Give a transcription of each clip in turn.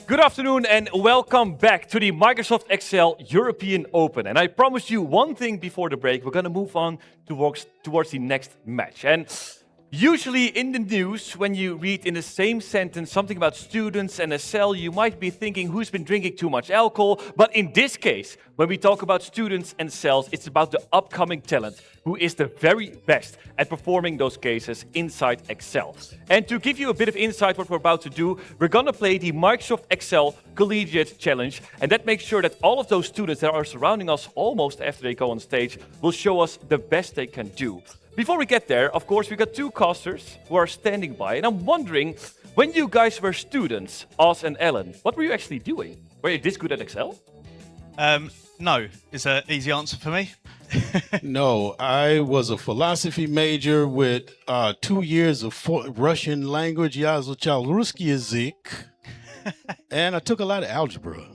Good afternoon and welcome back to the Microsoft Excel European Open. And I promised you one thing before the break. We're going to move on towards the next match. And usually in the news, when you read in the same sentence something about students and a cell, you might be thinking who's been drinking too much alcohol. But in this case, when we talk about students and cells, it's about the upcoming talent who is the very best at performing those cases inside Excel. And to give you a bit of insight what we're about to do, we're going to play the Microsoft Excel Collegiate Challenge. And that makes sure that all of those students that are surrounding us almost after they go on stage will show us the best they can do. Before we get there, of course, we got two casters who are standing by. And I'm wondering, when you guys were students, Oz and Elan, what were you actually doing? Were you this good at Excel? No, is an easy answer for me. No, I was a philosophy major with 2 years of Russian language, Yazuchal Ruski Язык, and I took a lot of algebra.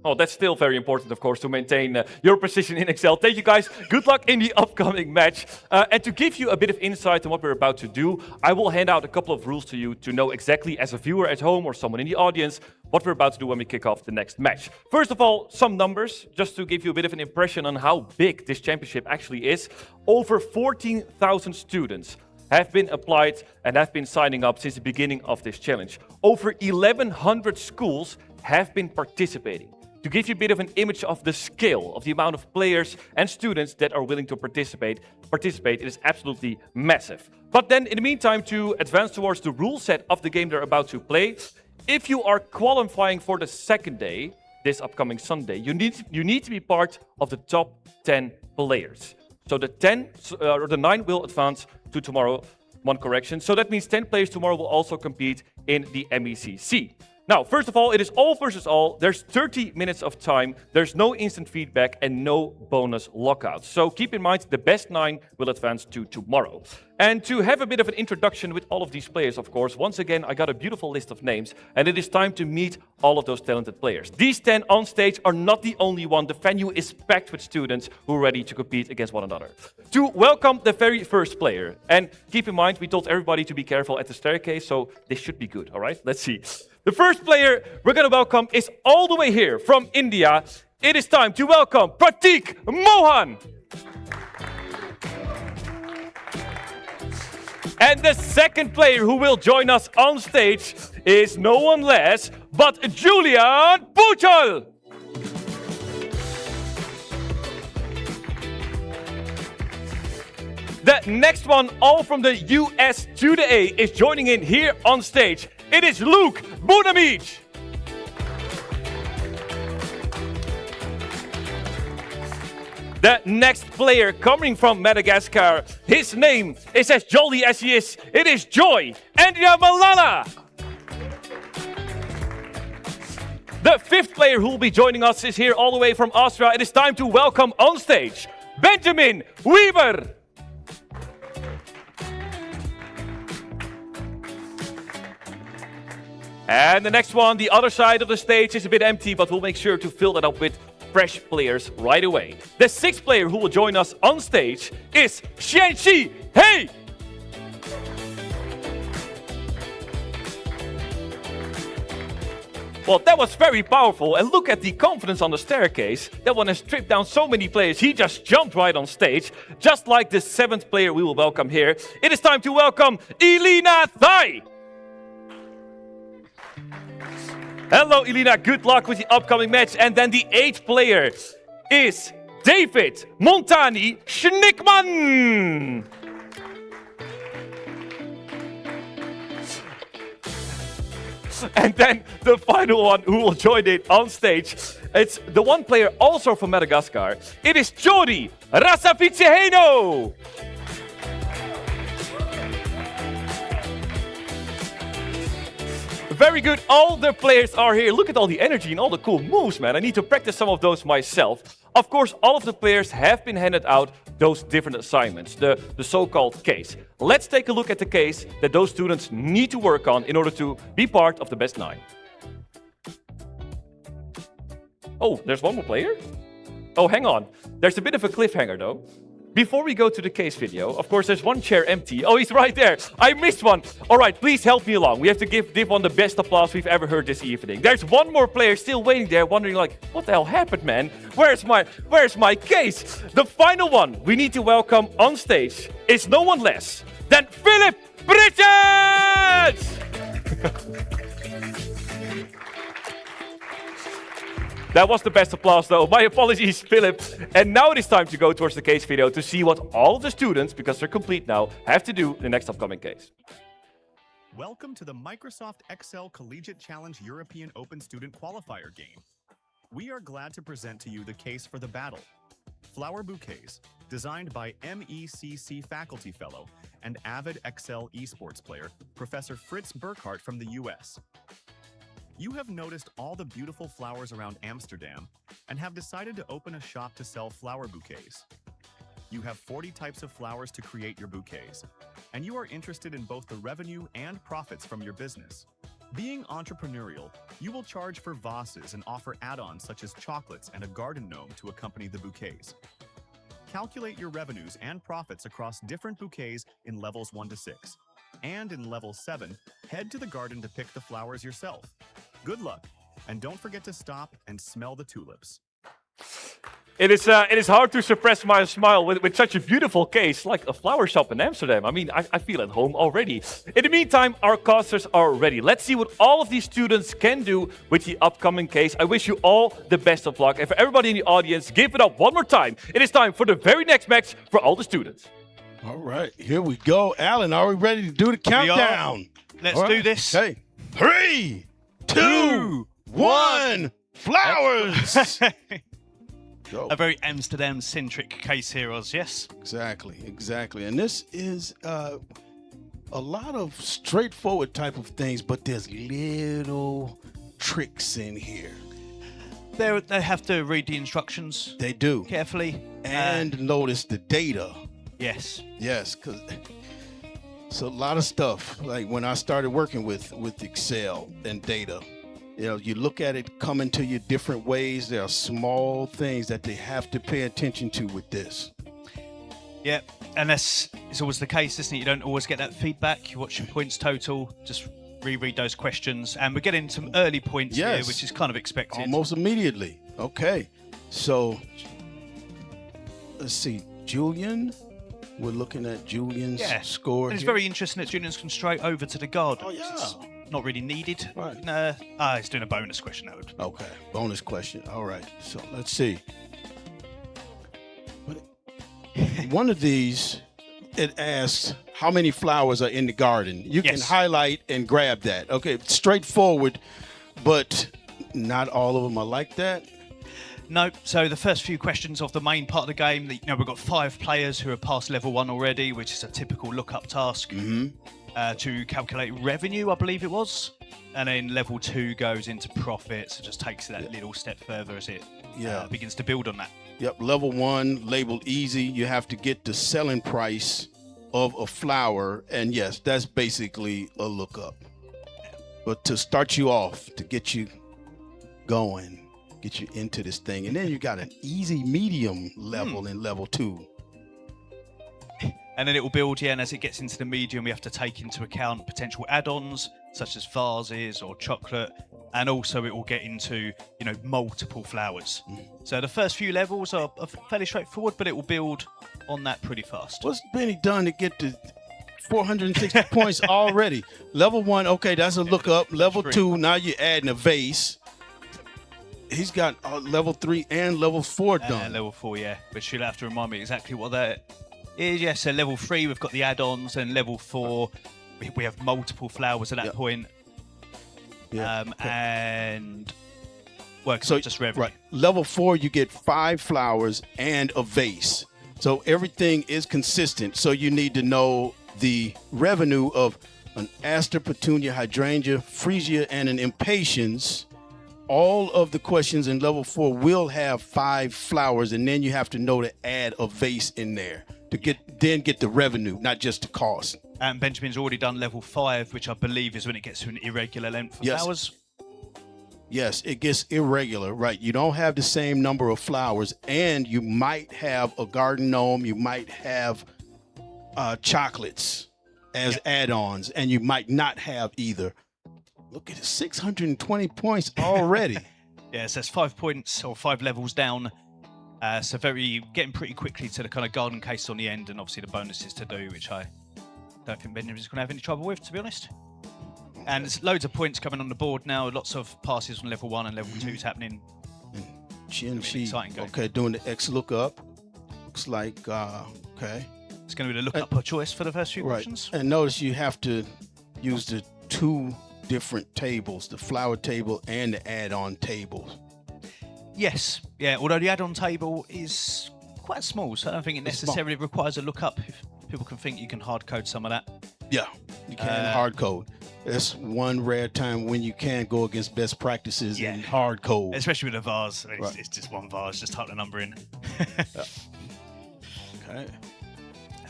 Oh, that's still very important, of course, to maintain your position in Excel. Thank you, guys. Good luck in the upcoming match. And to give you a bit of insight on what we're about to do, I will hand out a couple of rules to you to know exactly, as a viewer at home or someone in the audience, what we're about to do when we kick off the next match. First of all, some numbers, just to give you a bit of an impression on how big this championship actually is. Over 14,000 students have been applied and have been signing up since the beginning of this challenge. Over 1,100 schools have been participating. To give you a bit of an image of the scale of the amount of players and students that are willing to participate, it is absolutely massive. But then, in the meantime, to advance towards the rule set of the game they're about to play, if you are qualifying for the second day, this upcoming Sunday, you need to be part of the top 10 players. So the 9 will advance to tomorrow, one correction. So that means 10 players tomorrow will also compete in the MECC. Now, first of all, it is all versus all. There's 30 minutes of time. There's no instant feedback and no bonus lockouts. So keep in mind, the best 9 will advance to tomorrow. And to have a bit of an introduction with all of these players, of course, once again, I got a beautiful list of names, and it is time to meet all of those talented players. These 10 on stage are not the only one. The venue is packed with students who are ready to compete against one another. To welcome the very first player, and keep in mind, we told everybody to be careful at the staircase, so this should be good, all right? Let's see. The first player we're going to welcome is all the way here from India. It is time to welcome Prateek Mohan. And the second player who will join us on stage is no one less but Julian Poeltl. The next one, all from the US to the A, is joining in here on stage. It is Luke Bonaime. The next player coming from Madagascar, his name is as jolly as he is. It is Joy Andriamalala. The fifth player who will be joining us is here all the way from Austria. It is time to welcome on stage Benjamin Weaver. And the next one, the other side of the stage, is a bit empty, but we'll make sure to fill that up with fresh players right away. The sixth player who will join us on stage is Chien-Chi. Hey! Well, that was very powerful, and look at the confidence on the staircase. That one has stripped down so many players. He just jumped right on stage, just like the seventh player we will welcome here. It is time to welcome Elena Thai. Hello, Elena. Good luck with the upcoming match. And then the eighth player is David Montani Schnickmann. And then the final one who will join it on stage. It's the one player also from Madagascar. It is Tsiory Razafitseheno. Very good. All the players are here. Look at all the energy and all the cool moves, man. I need to practice some of those myself. Of course, all of the players have been handed out those different assignments, the so-called case. Let's take a look at the case that those students need to work on in order to be part of the best 9. Oh, there's one more player? Oh, hang on. There's a bit of a cliffhanger, though. Before we go to the case video, of course, there's one chair empty. Oh, he's right there. I missed one. All right, please help me along. We have to give this one the best applause we've ever heard this evening. There's one more player still waiting there, wondering like, what the hell happened, man? Where's my case? The final one we need to welcome on stage is no one less than Phillipp Pritschens! That was the best applause, though. My apologies, Phillipp. And now it is time to go towards the case video to see what all of the students, because they're complete now, have to do in the next upcoming case. Welcome to the Microsoft Excel Collegiate Challenge European Open Student Qualifier game. We are glad to present to you the case for the battle. Flower Bouquets, designed by MECC Faculty Fellow and avid Excel Esports player, Professor Fritz Burkhardt from the US. You have noticed all the beautiful flowers around Amsterdam and have decided to open a shop to sell flower bouquets. You have 40 types of flowers to create your bouquets, and you are interested in both the revenue and profits from your business. Being entrepreneurial, you will charge for vases and offer add-ons such as chocolates and a garden gnome to accompany the bouquets. Calculate your revenues and profits across different bouquets in levels 1 to 6. And in level 7, head to the garden to pick the flowers yourself. Good luck, and don't forget to stop and smell the tulips. It is hard to suppress my smile with such a beautiful case, like a flower shop in Amsterdam. I mean, I feel at home already. In the meantime, our casters are ready. Let's see what all of these students can do with the upcoming case. I wish you all the best of luck. And for everybody in the audience, give it up one more time. It is time for the very next match for all the students. All right, here we go. Alan, are we ready to do the countdown? Let's do this. Okay. 3, 2, 1, flowers! Go. A very Amsterdam-centric case here, Oz, yes? Exactly. And this is a lot of straightforward type of things, but there's little tricks in here. They have to read the instructions. They do. Carefully. And notice the data. Yes. Yes, because it's a lot of stuff. Like when I started working with Excel and data, you know, you look at it coming to you different ways. There are small things that they have to pay attention to with this. Yeah, and it's always the case, isn't it? You don't always get that feedback. You watch your points total, just reread those questions, and we're getting some early points here, which is kind of expected. Almost immediately. Okay, so let's see, Julian. We're looking at Julian's score. And it's very interesting that Julian's gone straight over to the garden. Oh, yeah. Not really needed. Right. He's doing a bonus question, that would. Okay, bonus question. All right, so let's see. One of these, it asks how many flowers are in the garden. You can highlight and grab that. Okay, straightforward, but not all of them are like that. No, so the first few questions of the main part of the game, we've got 5 players who are past level 1 already, which is a typical lookup task to calculate revenue, I believe it was. And then level 2 goes into profit, so just takes it that little step further as it begins to build on that. Yep, level 1, labeled easy. You have to get the selling price of a flower, and yes, that's basically a lookup. But to start you off, to get you going, get you into this thing, and then you got an easy medium level in level 2. And then it will build, and as it gets into the medium, we have to take into account potential add-ons, such as vases or chocolate, and also it will get into, multiple flowers. So the first few levels are fairly straightforward, but it will build on that pretty fast. What's Benny done to get to 460 points already? Level 1, okay, that's a lookup. Level 2, now you're adding a vase. He's got level 3 and level 4 done. Level 4, but you'll have to remind me exactly what that is. Yes, so level 3, we've got the add-ons, and level 4, we have multiple flowers at that point. And works on just revenue. Right. Level 4, you get 5 flowers and a vase. So everything is consistent. So you need to know the revenue of an aster, petunia, hydrangea, freesia, and an impatiens. All of the questions in level 4 will have 5 flowers, and then you have to know to add a vase in there to get the revenue, not just the cost. And Benjamin's already done level 5, which I believe is when it gets to an irregular length of flowers. Yes, it gets irregular, right? You don't have the same number of flowers, and you might have a garden gnome, you might have chocolates as add-ons, and you might not have either. Look at it, 620 points already. Yeah, so it's 5 points or 5 levels down. So getting pretty quickly to the kind of garden case on the end, and obviously the bonuses to do, which I don't think Benjamin's going to have any trouble with, to be honest. And there's loads of points coming on the board now. Lots of passes on level 1 and level 2's happening. Chien-Chi, okay, doing the X lookup. Looks like, okay. It's going to be the lookup per choice for the first few Right. questions. And notice you have to use the 2 different tables, the flower table and the add-on table. Yes, yeah, although the add-on table is quite small, so I don't think it necessarily requires a lookup. If people can think you can hard code some of that. Yeah, you can hard code. That's one rare time when you can go against best practices and hard code. Especially with a vase. I mean, Right. it's just one vase, just type the number in. Okay.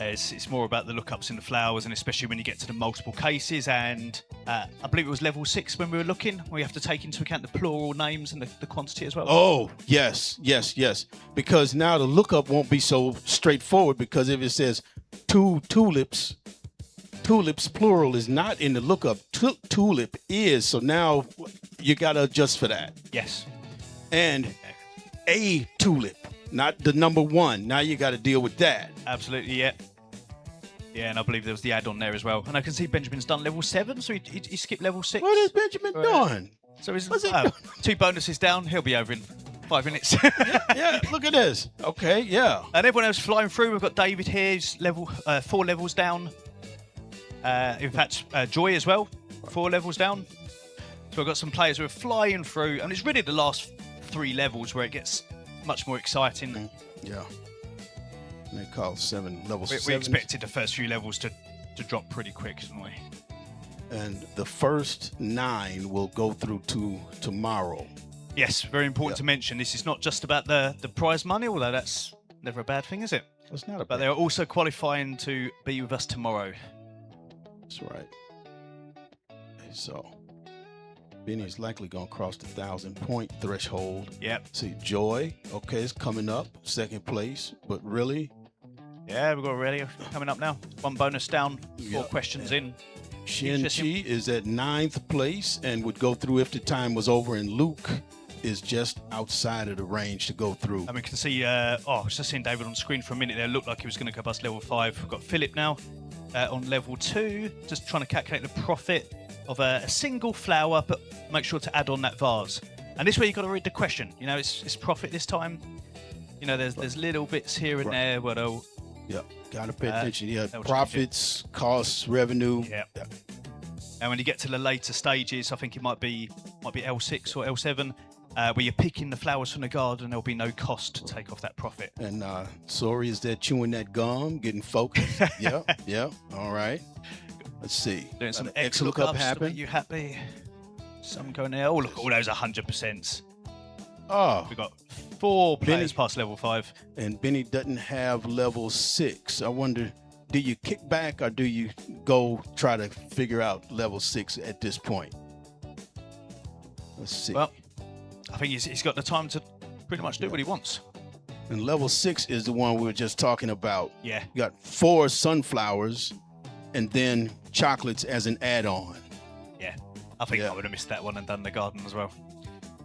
It's more about the lookups in the flowers, and especially when you get to the multiple cases. And I believe it was level 6 when we were looking, where you have to take into account the plural names and the quantity as well. Oh, yes. Because now the lookup won't be so straightforward, because if it says 2 tulips plural is not in the lookup. Tulip is, so now you got to adjust for that. Yes. And a tulip, not the number 1. Now you got to deal with that. Absolutely, yeah. Yeah, and I believe there was the add-on there as well. And I can see Benjamin's done level 7, so he skipped level 6. What is Benjamin doing? So he's What's he doing? 2 bonuses down. He'll be over in 5 minutes. Yeah, look at this. Okay, yeah. And everyone else flying through. We've got David here. He's 4 levels down. In fact, Joy as well, 4 levels down. So we've got some players who are flying through, and it's really the last 3 levels where it gets much more exciting. Yeah. And they call level 7. We expected the first few levels to drop pretty quick, didn't we? And the first 9 will go through to tomorrow. Yes, very important to mention. This is not just about the prize money, although that's never a bad thing, is it? That's not a But bad. they're also qualifying to be with us tomorrow. That's right. So, Benny's likely going to cross the 1,000-point threshold. Yep. See, Joy, okay, it's coming up, 2nd place, but really, Yeah, we've got Aurelio coming up now. 1 bonus down, 4 Yeah. questions in. Chien-Chi is at 9th place and would go through if the time was over, and Luke is just outside of the range to go through. And we can see, I was just seeing David on screen for a minute there. Looked like he was going to go past level 5. We've got Phillipp now on level 2, just trying to calculate the profit of a single flower, but make sure to add on that vase. And this way you've got to read the question. You know, it's profit this time. You know, there's little bits here and there where they'll... Yeah, got to pay attention. Yeah, they'll change profits, costs, revenue. Yeah. And when you get to the later stages, I think it might be L6 or L7, where you're picking the flowers from the garden, there'll be no cost to take off that profit. And Tsiory is there chewing that gum, getting focused. yeah. All right. Let's see. Doing some X X lookup lookups to happen. make you happy. Some going there. Oh, look, all those 100%. Oh, We've got 4 players Benny. past level 5. and Benny doesn't have level 6. I wonder, do you kick back or do you go try to figure out level 6 at this point? Let's see. Well, I think he's got the time to pretty much do what he wants. And level 6 is the one we were just talking about. Yeah. You got 4 sunflowers and then chocolates as an add-on. Yeah. I think Yeah. I would have missed that one and done the garden as well.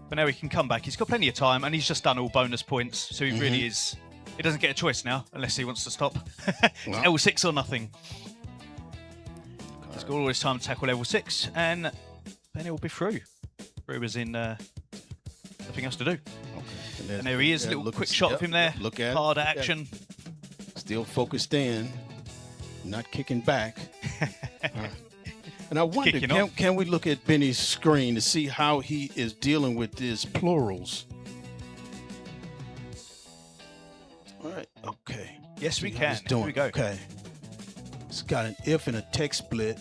But now he can come back. He's got plenty of time, and he's just done all bonus points. So he really is... He doesn't get a choice now, unless he wants to stop. It's Well. L6 or nothing. He's got all his time to tackle level 6, and then he'll be through. Through as in nothing else to do. Okay. And there he is, a little quick shot of him there. Look at Hard it. action. Still focused in, not kicking back. And I wonder, Kicking on. can we look at Benny's screen to see how he is dealing with his plurals? All right, okay. Yes, we See how can. he's doing. Here we go. Okay. It's got an if and a text split.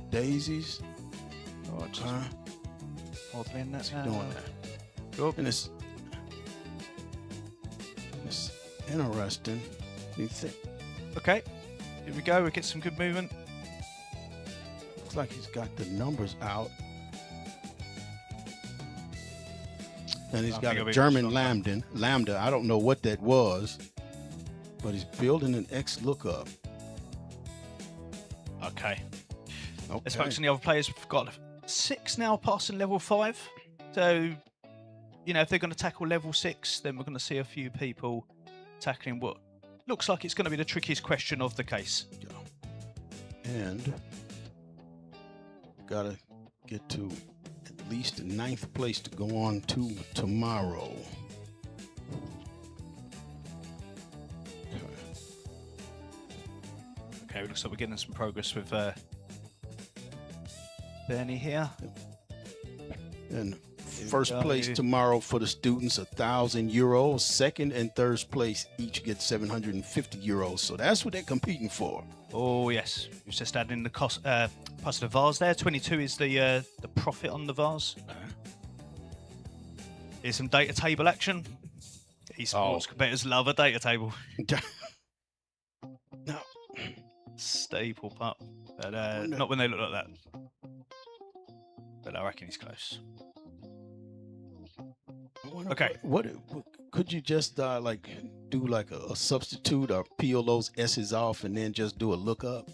Daisies. Oh, just modeling that now. Doing that. Cool. And it's interesting. You think? Okay. Here we go. We get some good movement. Looks like he's got the numbers out. And he's I got think a it'll be German much lambda. I don't know what that was, but he's building an X lookup. Okay. Okay. Let's focus on the other players. We've got 6 now passing level 5. So, you know, if they're going to tackle level 6, then we're going to see a few people tackling what looks like it's going to be the trickiest question of the case. And gotta get to at least 9th place to go on to tomorrow. Okay, it looks like we're getting some progress with Bernie here. And first place tomorrow for the students, €1,000. Second and third place each get €750. So that's what they're competing for. Oh yes, you've just added in the cost plus the vase there. 22 is the profit on the vase. Here's some data table action. Esports competitors love a data table. No. Staple part, but not when they look like that. But I reckon he's close. Okay. What could you just like do like a substitute or peel those S's off and then just do a lookup?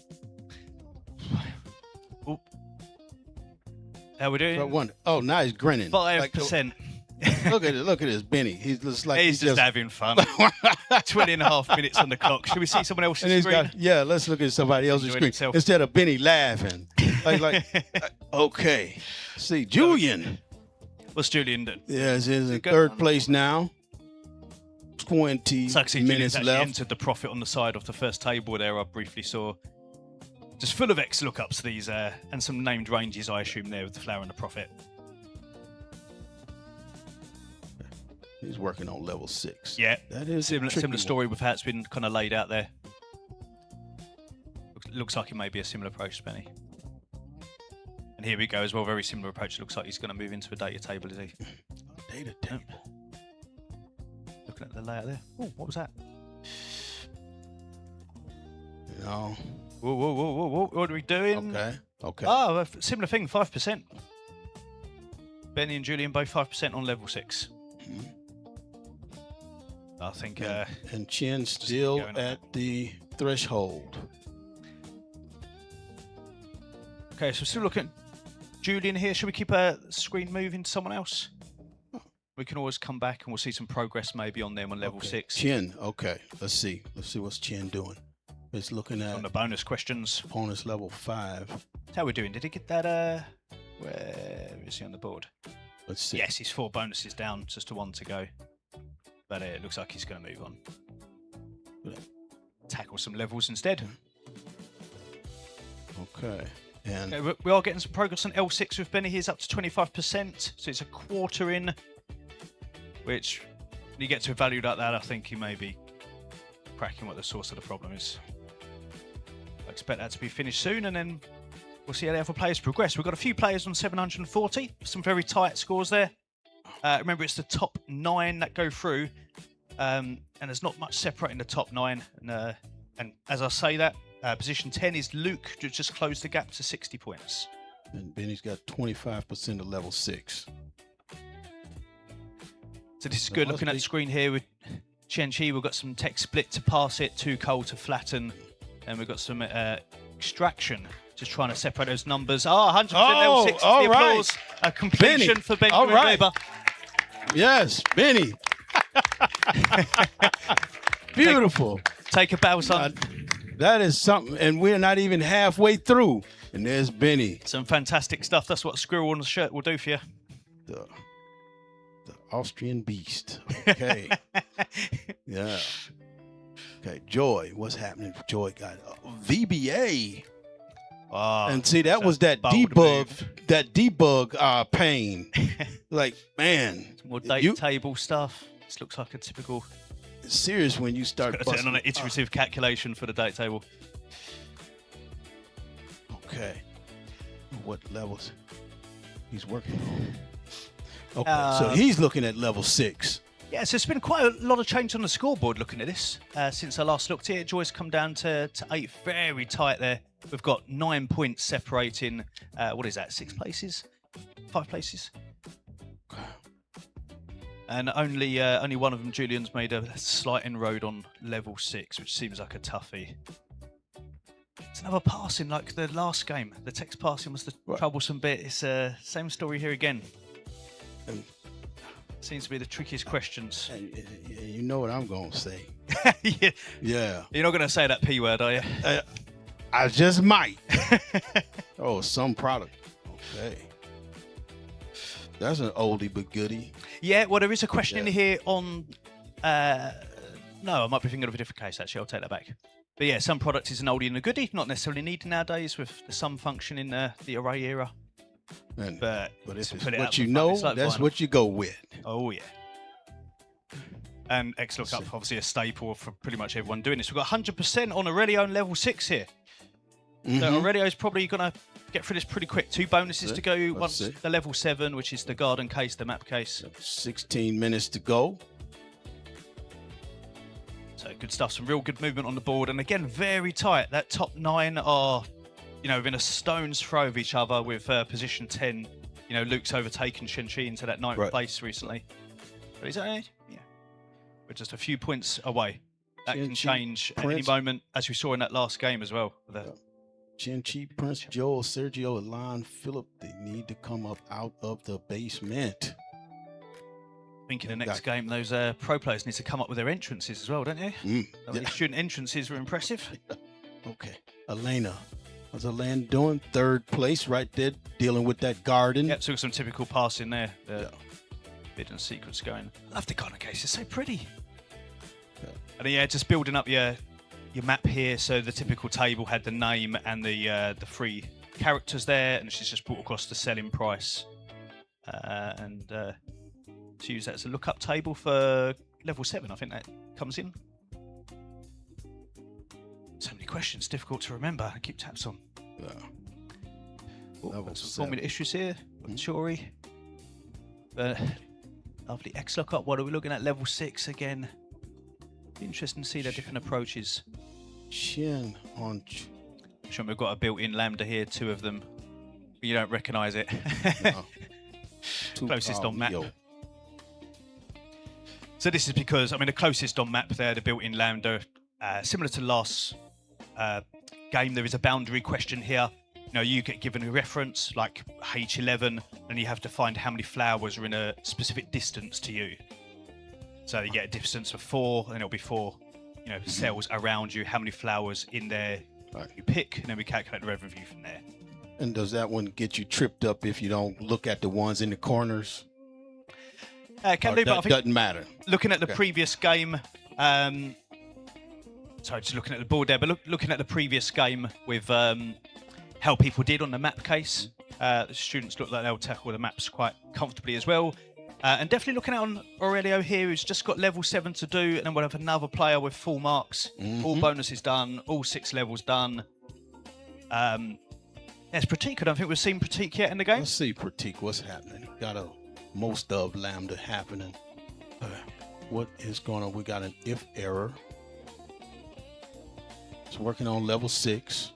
Ooh. How we doing? Oh, now he's grinning. 5%. Look at this, Benny. He's just like he's just having fun. 20 and a half minutes on the clock. Should we see someone else's screen? Let's look at somebody else's Enjoying screen himself. instead of Benny laughing. Okay. See, Julian. What's Julian doing? Yeah, he's in third place now. 20 minutes left. Entered the profit on the side of the first table there. I briefly saw. Just full of X lookups, these, and some named ranges, I assume, there with the flower and the profit. He's working on level 6. Yeah, that is similar story with how it's been kind of laid out there. Looks like it may be a similar approach to Benny. And here we go as well, very similar approach. Looks like he's going to move into a data table, is he? Data table. Looking at the layout there. Oh, what was that? No. Whoa. What are we doing? Okay. Oh, a similar thing, 5%. Benny and Julian both 5% on level 6. Mm-hmm. I think... and Chien still at the threshold. Okay, so still looking at Julian here. Should we keep a screen moving to someone else? We can always come back and we'll see some progress maybe on them on level 6. Chien, okay. Let's see what's Chien doing. It's looking at on the bonus questions. Opponent's level 5. How are we doing? Did he get that? Where is he on the board? Let's see. Yes, he's 4 bonuses down, just to 1 to go. But it looks like he's going to move on. Tackle some levels instead. Okay. And okay, we are getting some progress on L6 with Benny. He's up to 25%, so it's a quarter in. Which, when you get to a value like that, I think you may be cracking what the source of the problem is. I expect that to be finished soon, and then we'll see how the other players progress. We've got a few players on 740, some very tight scores there. Remember, it's the top 9 that go through, and there's not much separating the top 9. And as I say that, position 10 is Luke, who just closed the gap to 60 points. And Benny's got 25% of level 6. So this is good. Looking at the screen here with Chien-Chi, we've got some tech split to pass it, 2 coal to flatten, and we've got some extraction. Just trying to separate those numbers. 100% level 6 is the applause. A completion Benny. for Benjamin Weber. Yes, Benny. Beautiful. Take a bow, son. That is something, and we're not even halfway through. And there's Benny. Some fantastic stuff. That's what a squirrel on the shirt will do for you. The Austrian beast. Okay. Yeah. Okay, Joy. What's happening? Joy got VBA. And see, that was that debug pain. Like, man. Some more data table stuff. This looks like a typical... It's serious when you start busting. On an iterative calculation for the data table. Okay. What levels he's working on? Okay, so he's looking at level 6. Yeah, so it's been quite a lot of change on the scoreboard looking at this. Since I last looked here, Joy's come down to 8, very tight there. We've got 9 points separating, what is that, 6 places? 5 places? And only one of them, Julian's made a slight inroad on level 6, which seems like a toughie. It's another passing like the last game. The text passing was the troublesome bit. It's same story here again. Seems to be the trickiest questions. You know what I'm going to say. Yeah. Yeah. You're not going to say that P word, are you? I just might. Oh, some product. Okay. That's an oldie but goodie. Yeah, well, there is a question in here on... no, I might be thinking of a different case, actually. I'll take that back. But yeah, some product is an oldie and a goodie, not necessarily needed nowadays with the sum function in the array era. But if it's put it what out you for fun, know, it's like that's vinyl. what you go with. Oh, yeah. And X lookup, obviously a staple for pretty much everyone doing this. We've got 100% on Aurelio on level 6 here. So Aurelio's probably going to get through this pretty quick. 2 bonuses to go once the level 7, which is the garden case, the map case. 16 minutes to go. So good stuff, some real good movement on the board. And again, very tight. That top 9 are, within a stone's throw of each other with position 10. Luke's overtaken Chien-Chi into that 9th place recently. But he's we're just a few points away. That can change at any moment, as we saw in that last game as well. Chien-Chi, Prince, Joel, Sergio, Elan, Phillipp, they need to come up out of the basement. I think in the next game, those pro players need to come up with their entrances as well, don't you? The student entrances were impressive. Okay. Elena. How's Elena doing? 3rd place right there, dealing with that garden. Yep, so some typical passing there. Bid and secrets going. Love the garden case, it's so pretty. And just building up your map here. So the typical table had the name and the 3 characters there, and she's just brought across the selling price. To use that as a lookup table for level 7, I think that comes in. So many questions, difficult to remember. I keep tabs on. Some formula issues here. Tsiory. Lovely X lookup. What are we looking at? Level 6 again. Be interesting to see their different approaches. Chien on. Sure, we've got a built-in lambda here, 2 of them. But you don't recognise it. No. Closest on map. So this is because, the closest on map there, the built-in lambda, similar to last game, there is a boundary question here. You get given a reference, like H11, and you have to find how many flowers are in a specific distance to you. So you get a distance of 4, and it'll be 4, cells around you, how many flowers in there you pick, and then we calculate the revenue from there. And does that one get you tripped up if you don't look at the ones in the corners? Can do, but I think doesn't matter. Looking at the previous game, sorry, just looking at the board there, but looking at the previous game with how people did on the map case, the students look like they'll tackle the maps quite comfortably as well. And definitely looking out on Aurelio here, who's just got level 7 to do, and then we'll have another player with full marks, all bonuses done, all 6 levels done. Yes, Prateek. I don't think we've seen Prateek yet in the game. Let's see, Prateek. What's happening? Got a most of lambda happening. What is going on? We got an if error. It's working on level 6.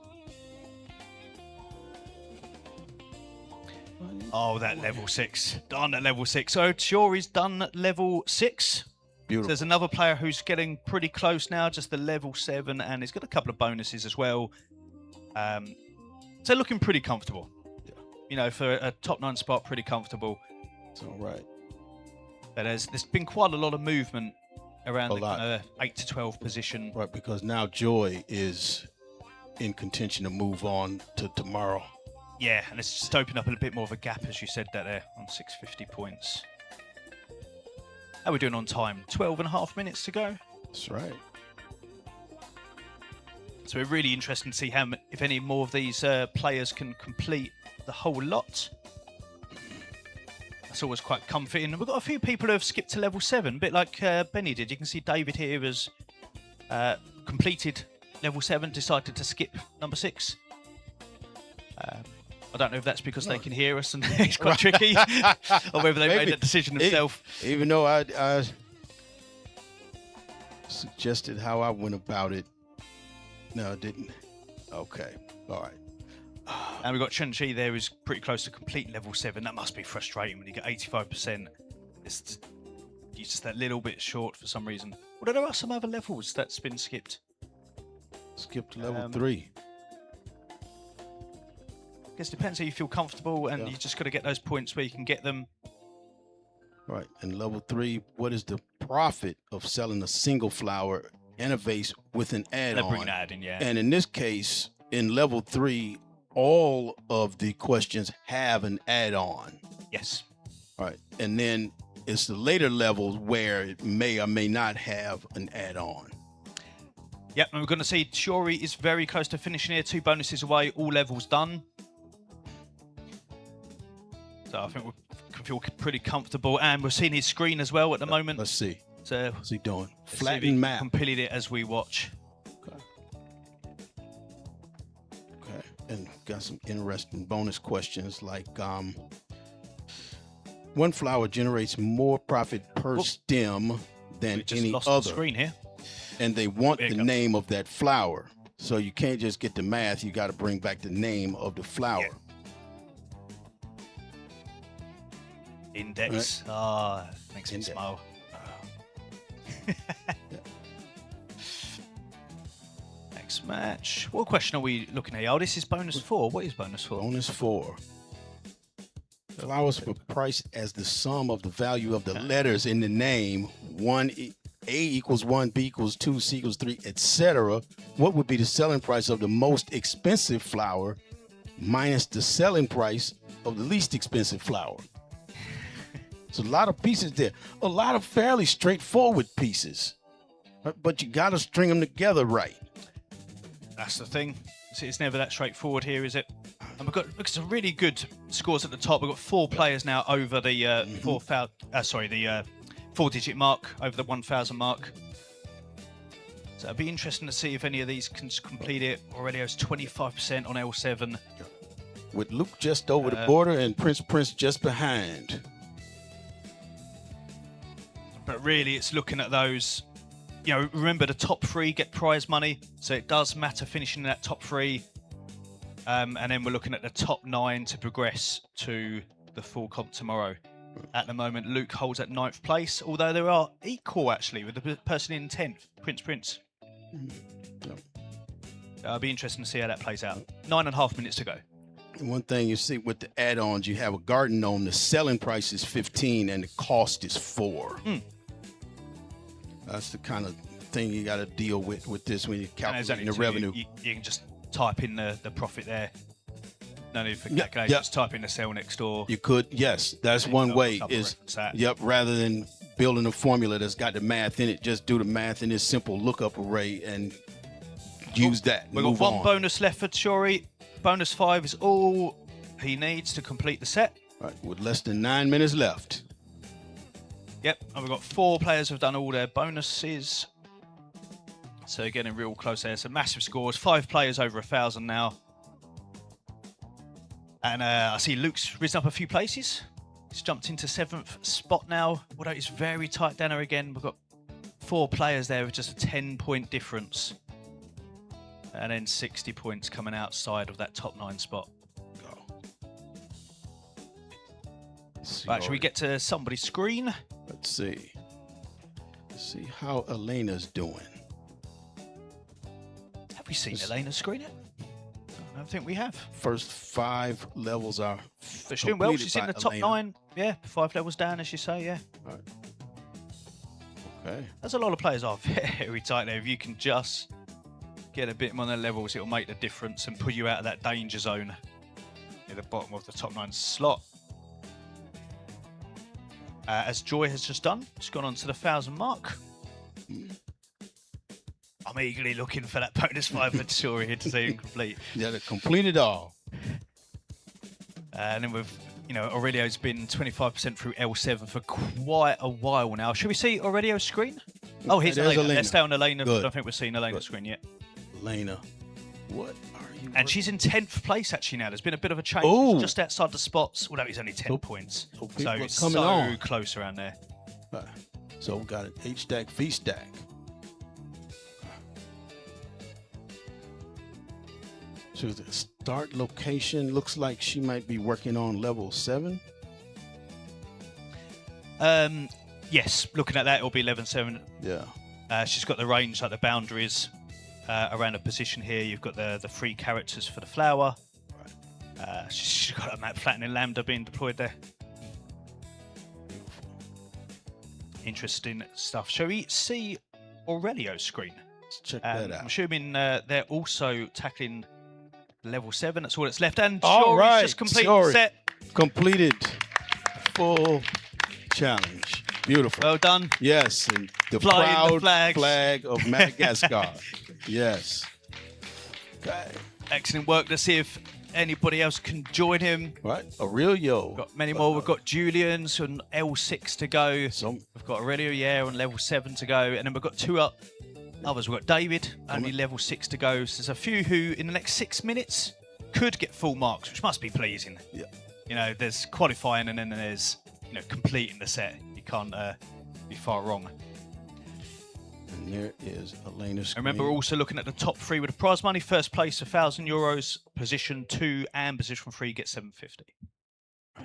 Oh, that level 6. Done at level 6. So Tsiory's done at level 6. Beautiful. So there's another player who's getting pretty close now, just the level 7, and he's got a couple of bonuses as well. So looking pretty comfortable. For a top 9 spot, pretty comfortable. It's all right. But there's been quite a lot of movement around the 8 to 12 position. Right, because now Joy is in contention to move on to tomorrow. Yeah, and it's just opened up a bit more of a gap, as you said that there, on 650 points. How are we doing on time? 12.5 minutes to go. That's right. So we're really interested to see if any more of these players can complete the whole lot. That's always quite comforting. We've got a few people who have skipped to level 7, a bit like Benny did. You can see David here has completed level 7, decided to skip number 6. I don't know if that's because they can hear us and it's quite tricky, or whether they made that decision themselves. Even though I suggested how I went about it. No, I didn't. Okay. All right. And we've got Chien-Chi there, who's pretty close to complete level 7. That must be frustrating when you get 85%. He's just that little bit short for some reason. Although there are some other levels that's been skipped. Skip to level 3. I guess it depends how you feel comfortable, and you just got to get those points where you can get them. Right. And level 3, what is the profit of selling a single flower and a vase with an add-on? Bring that in, yeah. And in this case, in level 3, all of the questions have an add-on. Yes. All right. And then it's the later levels where it may or may not have an add-on. Yep, and we're going to see Tsiory is very close to finishing here. 2 bonuses away, all levels done. So I think we can feel pretty comfortable. And we're seeing his screen as well at the moment. Let's see. So what's he doing? Flatten Flatten map. Completed it as we watch. Okay. And got some interesting bonus questions like one flower generates more profit per stem than any lost other. The screen here. And they want the name of that flower. So you can't just get the math, you got to bring back the name of the flower. Yeah. Index. Ah, makes me smile. Next match. What question are we looking at? Oh, this is bonus 4. What is bonus 4? Bonus 4. Flowers were priced as the sum of the value of the letters in the name. A equals 1, B equals 2, C equals 3, etc. What would be the selling price of the most expensive flower minus the selling price of the least expensive flower? There's a lot of pieces there. A lot of fairly straightforward pieces. But you got to string them together right. That's the thing. It's never that straightforward here, is it? And we've got some really good scores at the top. We've got 4 players now over the 4-digit mark, over the 1,000 mark. So it'll be interesting to see if any of these can complete it. Aurelio's 25% on L7. With Luke just over the border and Prince just behind. But really, it's looking at those. You know, remember the top 3 get prize money, so it does matter finishing in that top 3. And then we're looking at the top 9 to progress to the full comp tomorrow. At the moment, Luke holds at 9th place, although there are equal actually with the person in 10th, Prince. It'll be interesting to see how that plays out. 9.5 minutes to go. And one thing you see with the add-ons, you have a garden gnome. The selling price is 15 and the cost is 4. That's the kind of thing you got to deal with this when you're calculating the revenue. You can just type in the profit there. No need for calculation. Just type in the cell next door. You could, yes. That's one way. Rather than building a formula that's got the math in it, just do the math in this simple lookup array and use that. We've got 1 bonus left for Tsiory. Bonus 5 is all he needs to complete the set. Right, with less than 9 minutes left. Yep, and we've got 4 players who've done all their bonuses. So getting real close there. Some massive scores. 5 players over 1,000 now. And I see Luke's risen up a few places. He's jumped into 7th spot now. Although it's very tight down there again. We've got 4 players there with just a 10-point difference. And then 60 points coming outside of that top 9 spot. Right, should we get to somebody's screen? Let's see. Let's see how Elena's doing. Have we seen Elena's screen yet? I don't think we have. First 5 levels are But she's doing well. She's in the top 9. Yeah, 5 levels down, as you say, yeah. All right. Okay. There's a lot of players are very tight there. If you can just get a bit more on their levels, it'll make the difference and pull you out of that danger zone near the bottom of the top 9 slot. As Joy has just done, she's gone on to the 1,000 mark. I'm eagerly looking for that bonus 5 for Tsiory here to see him complete. Yeah, to complete it all. And then we've, Aurelio's been 25% through L7 for quite a while now. Should we see Aurelio's screen? Oh, here's Elena. Let's stay on Elena. I don't think we've seen Elena's screen yet. Elena, what are you? And she's in 10th place actually now. There's been a bit of a change. She's just outside the spots. Although he's only 10 points. So it's so close around there. So we got an H stack, V stack. So the start location looks like she might be working on level 7. Yes, looking at that, it'll be 11-7. Yeah. She's got the range, like the boundaries around the position here. You've got the 3 characters for the flower. She's got a map flattening lambda being deployed there. Interesting stuff. Shall we see Aurelio's screen? Let's check that out. I'm assuming they're also tackling level 7. That's all that's left. And All Tsiory's right, just completed Tsiory. the set. Completed full challenge. Beautiful. Well done. Yes, and the Flying the proud flags. flag of Madagascar. Yes. Okay. Excellent work. Let's see if anybody else can join him. Right. Aurelio. Got many more. We've got Julian's on L6 to go. Some We've got Aurelio, on level 7 to go. And then we've got 2 others. We've got David, only level 6 to go. So there's a few who, in the next 6 minutes, could get full marks, which must be pleasing. Yeah. You know, there's qualifying and then there's, completing the set. You can't be far wrong. And there is Elena's screen. Remember, also looking at the top 3 with the prize money. First place, €1,000. Position 2 and position 3 get 750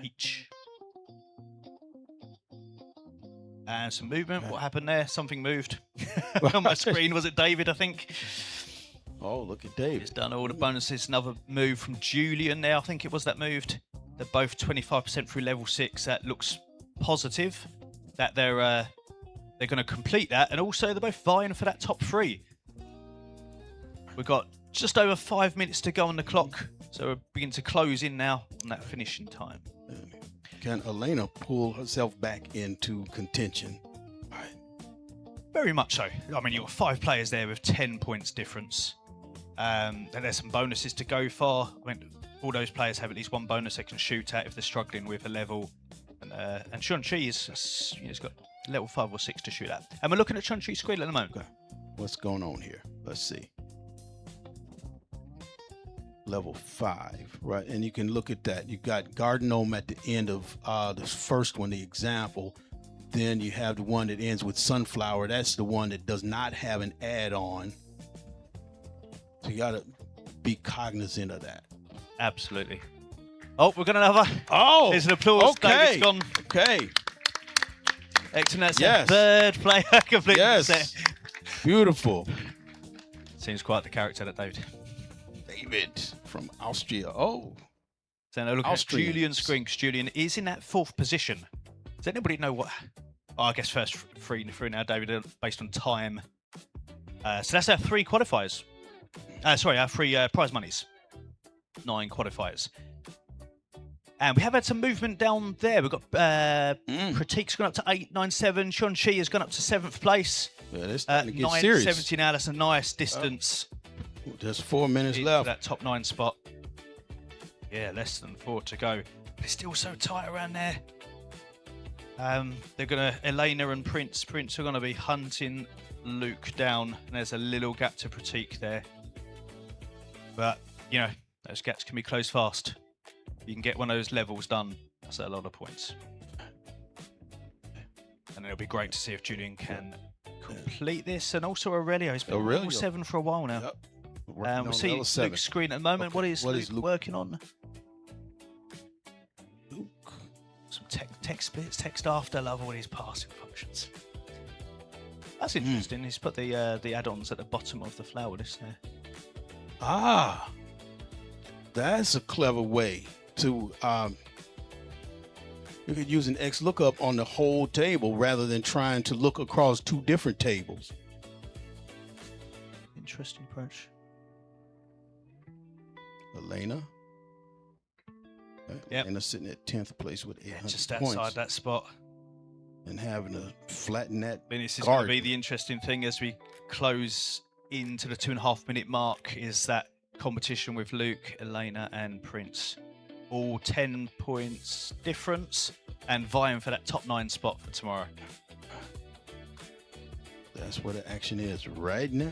each. And some movement. What happened there? Something moved on my screen. Was it David, I think? Oh, look at David. He's done all the bonuses. Another move from Julian there. I think it was that moved. They're both 25% through level 6. That looks positive that they're going to complete that. And also, they're both vying for that top 3. We've got just over 5 minutes to go on the clock. So we're beginning to close in now on that finishing time. Can Elena pull herself back into contention? All right. Very much so. I mean, you've got 5 players there with 10 points difference. And there's some bonuses to go for. I mean, all those players have at least 1 bonus they can shoot at if they're struggling with a level. And Chien-Chi has got level 5 or 6 to shoot at. And we're looking at Chien-Chi's screen at the moment. Okay. What's going on here? Let's see. Level 5, right? And you can look at that. You got Garden Gnome at the end of the first one, the example. Then you have the one that ends with Sunflower. That's the one that does not have an add-on. So you got to be cognizant of that. Absolutely. Oh, we've got another. Oh, there's an applause. Okay. David's gone. Okay. Excellent. That's Yes. the 3rd player completing the Yes. set. Beautiful. Seems quite the character, that David. David from Austria. Oh, So now look at Austrians. Julian's screen, because Julian is in that 4th position. Does anybody know what? Oh, I guess first 3 now, David, based on time. So that's our 3 qualifiers. Our 3 prize monies. 9 qualifiers. And we have had some movement down there. We've got Prateek's gone up to 897. Chien-Chi has gone up to 7th place. yeah, it's starting to get serious. 970 now. That's a nice distance. Just 4 minutes into left. that top 9 spot. Yeah, less than 4 to go. It's still so tight around there. They're going to, Elena and Prince are going to be hunting Luke down. And there's a little gap to Prateek there. But, those gaps can be closed fast. You can get one of those levels done. That's a lot of points. And it'll be great to see if Julian can complete this. And also Aurelio's been level 7 for a while now. Yep. We'll see Luke's screen at the moment. Okay. What is Luke working on? Luke. Some text bits, text after, love all these passing functions. That's interesting. He's put the add-ons at the bottom of the flower list there. Ah, that's a clever way to you could use an XLOOKUP on the whole table rather than trying to look across 2 different tables. Interesting approach. Elena. Yep. Elena sitting at 10th place with 800 Just points. outside that spot. And having to flatten that. I mean, this is going to garden. be the interesting thing as we close into the 2.5 minute mark, is that competition with Luke, Elena and Prince. All 10 points difference and vying for that top 9 spot for tomorrow. That's where the action is right now.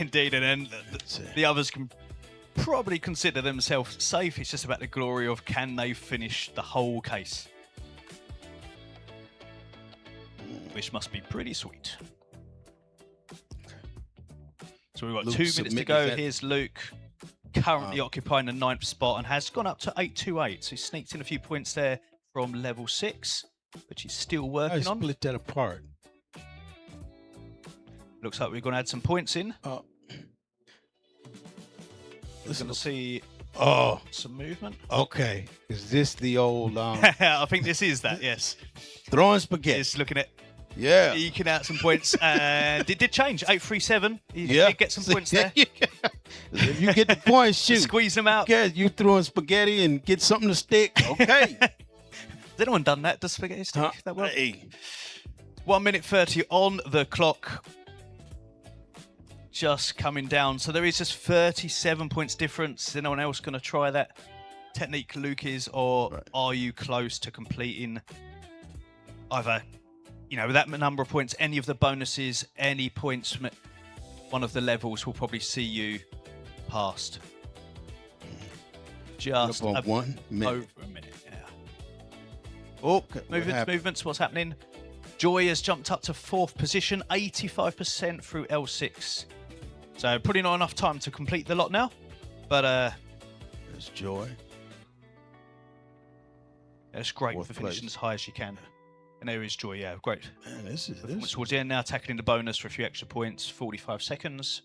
Indeed, and then the others can probably consider themselves safe. It's just about the glory of, can they finish the whole case? Which must be pretty sweet. So we've got Luke 2 minutes to submitted go. that. Here's Luke, currently occupying the 9th spot and has gone up to 828. So he sneaked in a few points there from level 6. which he's still I working on. split that apart. Looks like we're going to add some points in. Uh, We're going to see oh, some movement. okay. Is this the old I think this is that, yes. throwing spaghetti? Just looking at Yeah. eking out some points. It did change. 8-3-7. You did get some points there. If you get the points, shoot. Squeeze them out. Okay, you throwing spaghetti and get something to stick. Okay. Has anyone done that? Does spaghetti stick that well? Hey. 1 minute 30 on the clock. Just coming down. So there is just 37 points difference. Is anyone else going to try that technique Luke is, or are you close to completing either, with that number of points, any of the bonuses, any points from one of the levels will probably see you past. Just Up on 1 minute. over a minute, yeah. Oh, movements, what's happening? Joy has jumped up to 4th position, 85% through L6. So probably not enough time to complete the lot now, but There's Joy. it's great 4th for finishing place. as high as you can. And there is Joy, yeah, great. Man, this is Towards the end now, tackling the bonus for a few extra points, 45 seconds.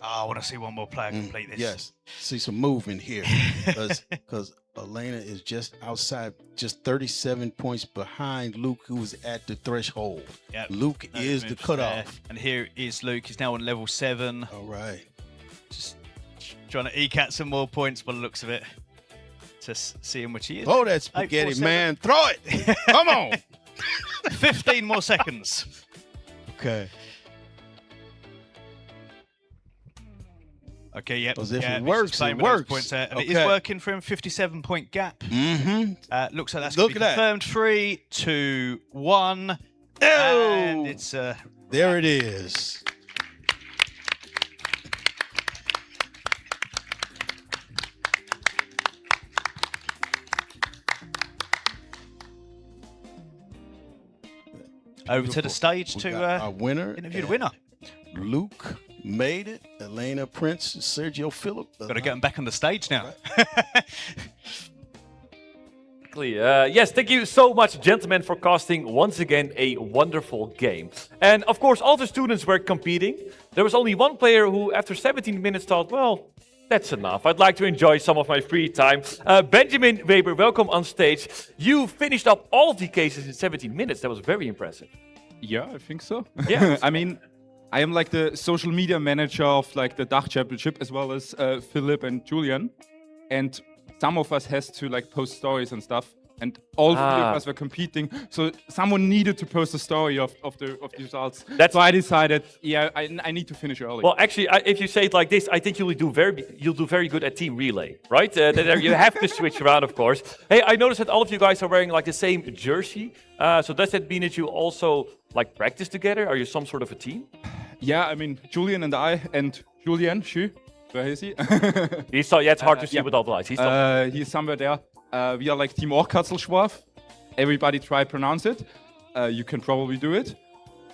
I want to see one more player complete this. Yes. See some movement here. Because Elena is just outside, just 37 points behind Luke, who's at the threshold. Yep. Luke No is the moves cutoff. there. And here is Luke. He's now on level 7. All right. Just trying to eke out some more points by the looks of it. Just seeing which he is. Oh, that spaghetti, 8-4-7. man. Throw it. Come on. 15 more seconds. Okay. Okay, yep. As if yeah, it works, he's playing it with those works. Points there. And it is Okay. working for him, 57-point gap. Mm-hmm. Looks like that's Look going to be at that. confirmed. 3, 2, 1. Oh! And it's... There it is. over to the stage We to got our winner. interview the winner. Luke made it. Elena, Prince, Sergio, Phillipp. Got to get him back on the stage now. Yes, thank you so much, gentlemen, for casting once again a wonderful game. And of course, all the students were competing. There was only one player who, after 17 minutes, thought, well, that's enough. I'd like to enjoy some of my free time. Benjamin Weber, welcome on stage. You finished up all of the cases in 17 minutes. That was very impressive. Yeah, I think so. Yeah. I mean, I am like the social media manager of like the DACH Championship, as well as Phillipp and Julian. And some of us has to like post stories and stuff. And all 3 of us were competing, so someone needed to post a story of the results. So I decided, yeah, I need to finish early. Well, actually, if you say it like this, I think you'll do very good at team relay, right? There you have to switch around, of course. Hey, I noticed that all of you guys are wearing like the same jersey. So does that mean that you also like practice together? Are you some sort of a team? Yeah, I mean, Julian and I, and Julian, where is he? It's hard to see with all the lights. He's somewhere there. We are like Team Orkatzelschwarf. Everybody try pronounce it. You can probably do it.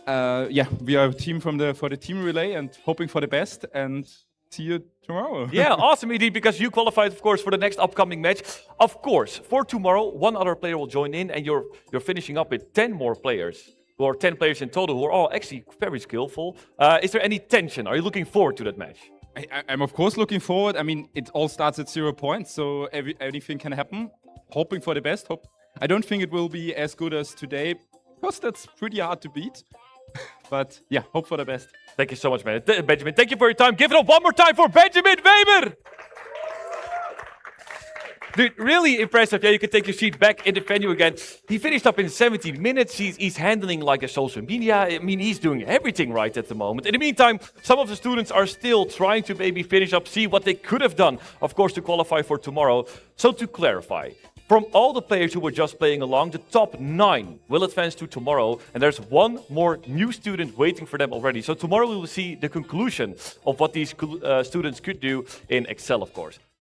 Yeah, we are a team for the team relay and hoping for the best. And see you tomorrow. Yeah, awesome indeed, because you qualified, of course, for the next upcoming match. Of course, for tomorrow, one other player will join in, and you're finishing up with 10 more players. Or 10 players in total who are all actually very skillful. Is there any tension? Are you looking forward to that match? I'm of course looking forward. I mean, it all starts at 0 points, so anything can happen. Hoping for the best. I don't think it will be as good as today, because that's pretty hard to beat. But yeah, hope for the best. Thank you so much, man. Benjamin, thank you for your time. Give it up one more time for Benjamin Weber! Dude, really impressive. Yeah, you can take your seat back in the venue again. He finished up in 17 minutes. He's handling like a social media. I mean, he's doing everything right at the moment. In the meantime, some of the students are still trying to maybe finish up, see what they could have done, of course, to qualify for tomorrow. So to clarify, from all the players who were just playing along, the top 9 will advance to tomorrow, and there's one more new student waiting for them already. So tomorrow we will see the conclusion of what these students could do in Excel, of course.